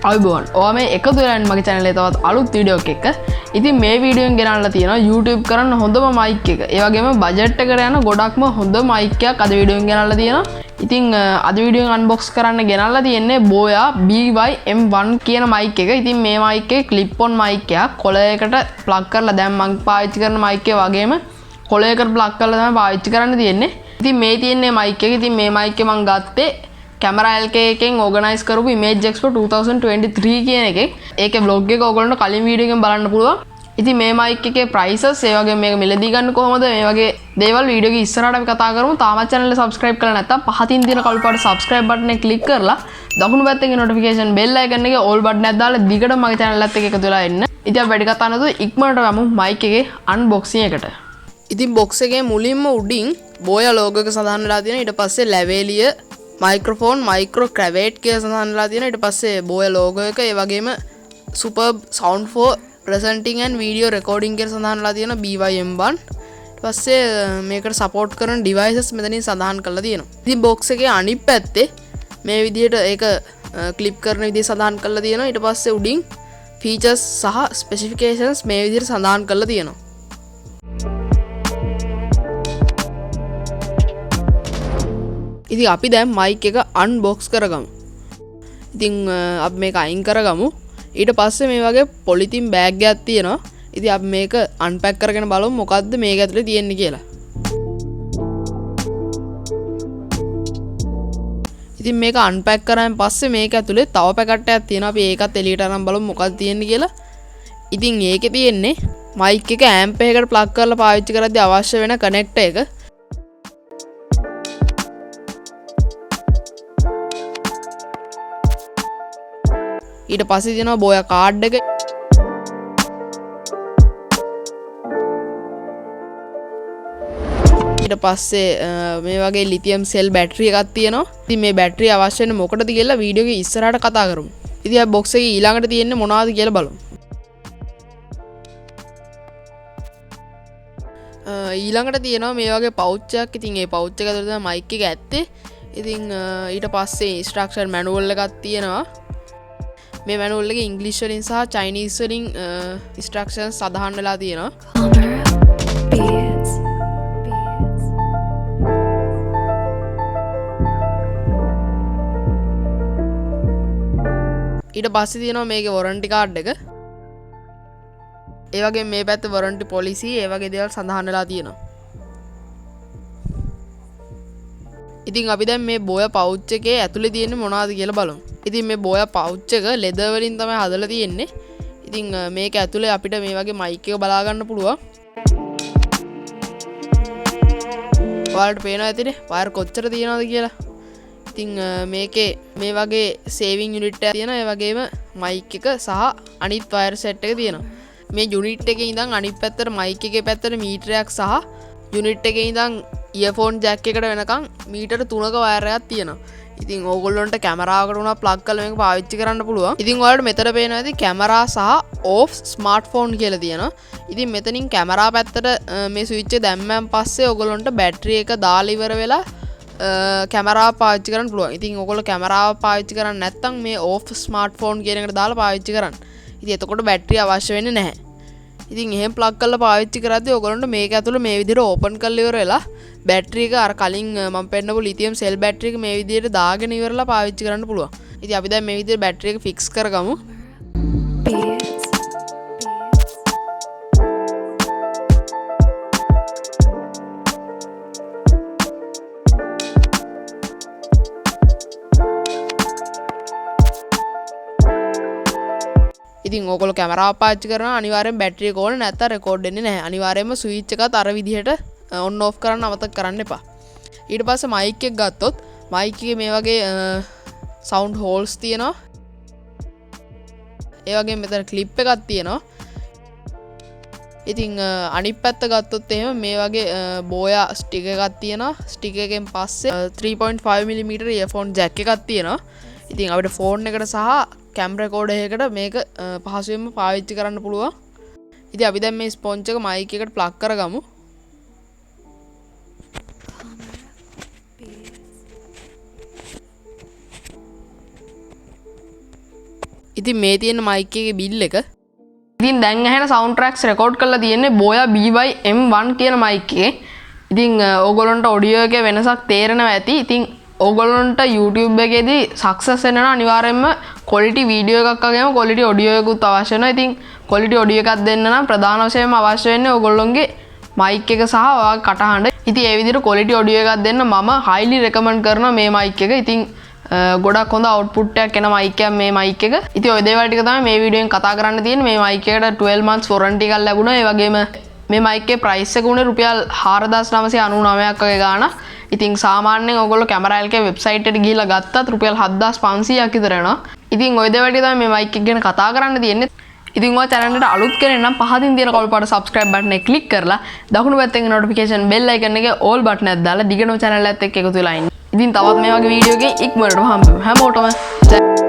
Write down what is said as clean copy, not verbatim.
Ayubowan. ඔයා මේ එකතු වෙලා ඉන්න මගේ channel එකේ තවත් අලුත් වීඩියෝ එකක් එක්ක. ඉතින් මේ වීඩියෝ එකෙන් ගෙනල්ලා තියෙනවා YouTube කරන්න හොඳම mic එක. ඒ වගේම budget එකට යන ගොඩක්ම හොඳ mic එකක් අද වීඩියෝ එකෙන් ගෙනල්ලා තියෙනවා. ඉතින් අද වීඩියෝ එක unbox කරන්න ගෙනල්ලා තියෙන්නේ BOYA BY M1 කියන mic එක. ඉතින් මේ mic එකේ clip on mic එකක්. කොළයකට plug කරලා දැන් මම පාවිච්චි කරන mic එක වගේම කොළයකට plug කරලා තමයි පාවිච්චි කරන්න තියෙන්නේ. ඉතින් මේ තියෙන්නේ mic එක. ඉතින් මේ mic එක මම ගත්තේ Cameralk එකෙන් organize කරපු image expo 2023 කියන එකේ. ඒකේ vlog එක ඔයගොල්ලන්ට කලින් වීඩියෝ එකෙන් බලන්න පුළුවන්. ඉතින් මේ mic එකේ prices ඒ වගේම මේක මිලදී ගන්න කොහොමද මේ වගේ දේවල් වීඩියෝ එකේ ඉස්සරහට අපි කතා කරමු. තාමත් channel එක subscribe කරලා නැත්නම් පහතින් තියෙන කළු පාට subscribe button එක click කරලා දකුණු පැත්තේ notification bell icon එකේ all button එක දාලා දිගට මගේ channel එකත් එක්ක එකතු වෙලා ඉන්න. ඉතින් අපි වැඩි කතා නැතුව ඉක්මනට යමු mic එකේ unboxing එකට. ඉතින් box එකේ මුලින්ම උඩින් BOYA logo එක සඳහන් වෙලා තියෙනවා. ඊට පස්සේ lavalier microphone micro cravate කියලා සඳහන් වෙලා තියෙනවා. ඊට පස්සේ BOYA logo එක ඒ වගේම superb sound for presenting and video recording කියලා සඳහන් වෙලා තියෙනවා BY M1. ඊට පස්සේ මේකට support කරන devices මෙතනින් සඳහන් කරලා තියෙනවා. ඉතින් box එකේ අනිත් පැත්තේ මේ විදිහට ඒක clip කරන විදිහ සඳහන් කරලා තියෙනවා. ඊට පස්සේ උඩින් features සහ specifications මේ විදිහට සඳහන් කරලා තියෙනවා. ඉතින් අපි දැන් mic එක unbox කරගමු. ඉතින් අපි මේක අයින් කරගමු. ඊට පස්සේ මේ වගේ පොලිතින් බෑග් එකක් තියෙනවා. ඉතින් අපි මේක unpack කරගෙන බලමු මොකද්ද මේක ඇතුලේ තියෙන්නේ කියලා. ඉතින් මේක unpack කරාන් පස්සේ මේක ඇතුලේ තව පැකට් එකක් තියෙනවා. අපි ඒකත් එළියට අරන් බලමු මොකක්ද තියෙන්නේ කියලා. ඉතින් ඒකේ තියෙන්නේ mic එක amp එකකට plug කරලා පාවිච්චි කරද්දී අවශ්‍ය වෙන connector එක. ඊට පස්සේ තියෙනවා BOYA කාඩ් එක. ඊට පස්සේ මේ වගේ ලිතියම් සෙල් බැටරි එකක් තියෙනවා. ඉතින් මේ බැටරිය අවශ්‍ය වෙන්නේ මොකටද කියලා වීඩියෝ එකේ ඉස්සරහට කතා කරමු. ඉතින් අපි බොක්ස් එකේ ඊළඟට තියෙන්නේ මොනවද කියලා බලමු. ඊළඟට තියෙනවා මේ වගේ පවුච් එකක්. ඉතින් මේ පවුච් එක ඇතුළේ තමයි mic එක ඇත්තේ. ඉතින් ඊට පස්සේ instruction manual එකක් තියෙනවා. මේ manual එකේ English වලින් සහ Chinese වලින් instructions සඳහන් වෙලා තියෙනවා. ඊට පස්සේ තියෙනවා මේකේ warranty card එක. ඒ වගේම මේ පැත්තේ warranty policy ඒ වගේ දේවල් සඳහන් වෙලා තියෙනවා. ඉතින් අපි දැන් මේ BOYA pouch එකේ ඇතුලේ තියෙන්නේ මොනවද කියලා බලමු. ඉතින් මේ BOYA pouch එක leather වලින් තමයි හදලා තියෙන්නේ. ඉතින් මේක ඇතුලේ අපිට මේ වගේ mic එක බලා ගන්න පුළුවන්. ඔයාලට පේනවා ඇතිනේ wire කොච්චර තියෙනවද කියලා. ඉතින් මේකේ මේ වගේ saving unit එකක් තියෙනවා. ඒ වගේම mic එක සහ අනිත් wire set එක තියෙනවා. මේ unit එකේ ඉඳන් අනිත් පැත්තට mic එකේ පැත්තට මීටරයක් සහ unit එකේ ඉඳන් earphone jack එකට වෙනකන් මීටර 3ක wire එකක් තියෙනවා. ඉතින් ඕගොල්ලොන්ට කැමරාවකට උනා plug කරලා මේක පාවිච්චි කරන්න පුළුවන්. ඉතින් ඔයාලට මෙතන පේනවා ඇති කැමරා සහ off smartphone කියලා තියෙනවා. ඉතින් මෙතනින් කැමරා පැත්තට මේ switch එක දැම්මන් පස්සේ ඕගොල්ලොන්ට බැටරි එක දාලා ඉවර වෙලා කැමරාව පාවිච්චි කරන්න පුළුවන්. ඉතින් ඕගොල්ලෝ කැමරාව පාවිච්චි කරන්නේ නැත්නම් මේ off smartphone කියන එකට දාලා පාවිච්චි කරන්න. ඉතින් එතකොට බැටරිය අවශ්‍ය වෙන්නේ නැහැ. ඉතින් එහෙම plug කරලා පාවිච්චි කරද්දී ඔයගොල්ලන්ට මේක ඇතුළේ මේ විදිහට open කරලා ඉවර වෙලා බැටරි එක අර කලින් මම පෙන්නපු ලිතියම් සෙල් බැටරි එක මේ විදිහට දාගෙන ඉවරලා පාවිච්චි කරන්න පුළුවන්. ඉතින් අපි දැන් මේ විදිහට බැටරි එක fix කරගමු. ඉතින් ඕගොල්ලෝ කැමරාව පාවිච්චි කරනවා අනිවාර්යෙන් බැටරි එක ඕනේ නැත්නම් රෙකෝඩ් වෙන්නේ නැහැ. අනිවාර්යෙන්ම ස්විච් එකත් අර විදිහට on off කරන්න අමතක කරන්න එපා. ඊට පස්සේ mic එක ගත්තොත් mic එකේ මේ වගේ sound holes තියෙනවා. ඒ වගේම මෙතන clip එකක් තියෙනවා. ඉතින් අනිත් පැත්ත ගත්තොත් එහෙම මේ වගේ BOYA stick එකක් තියෙනවා. stick එකෙන් පස්සේ 3.5 mm earphone jack එකක් තියෙනවා. ඉතින් අපිට phone එකට සහ camera recorder එකකට මේක පහසුවෙන්ම පාවිච්චි කරන්න පුළුවන්. ඉතින් අපි දැන් මේ sponge එක mic එකට plug කරගමු. ඉතින් මේ තියෙන mic එකේ bill එක. ඉතින් දැන් ඇහෙන sound tracks record කරලා තියෙන්නේ BOYA BY M1 කියන mic එකේ. ඉතින් ඕගොල්ලන්ට audio එකේ වෙනසක් තේරෙනවා ඇති. ඉතින් ඕගොල්ලන්ට YouTube එකේදී success වෙන්න නම් අනිවාර්යයෙන්ම quality video එකක් වගේම quality audio එකකුත් අවශ්‍ය වෙනවා. ඉතින් quality audio එකක් දෙන්න නම් ප්‍රධාන වශයෙන්ම අවශ්‍ය වෙන්නේ ඕගොල්ලොන්ගේ mic එක සහ ඔයාගේ කටහඬ. ඉතින් ඒ විදිහට quality audio එකක් දෙන්න මම highly recommend කරනවා මේ mic එක. ඉතින් ගොඩක් හොඳ output එකක් එන mic එකක් මේ mic එක. ඉතින් ඔය දේවල් ටික තමයි මේ වීඩියෝෙන් කතා කරන්න තියෙන්නේ. මේ mic එකට 12 months warranty එකක් ලැබුණා. ඒ වගේම මේ mic එකේ price එක උනේ රුපියල් 4999ක් වගේ ගාණක්. ඉතින් සාමාන්‍යයෙන් ඔයගොල්ලෝ Cameralk එකේ website එකට ගිහිල්ලා ගත්තත් රුපියල් 7500ක් විතර එනවා. ඉතින් ওই දේවල් ටික තමයි මේ mic එක ගැන කතා කරන්න තියෙන්නේ. ඉතින් ඔය channel එකට අලුත් කෙනෙක් නම් පහතින් තියෙන කළු පාට subscribe button එක click කරලා දකුණු පැත්තේ notification bell icon එකේ all button එක දාලා දිගටම channel එකත් එක්ක එකතු වෙලා ඉන්න. ඉතින් තවත් මේ වගේ වීඩියෝ එකකින් ඉක්මනටම හම්බෙමු. හැමෝටම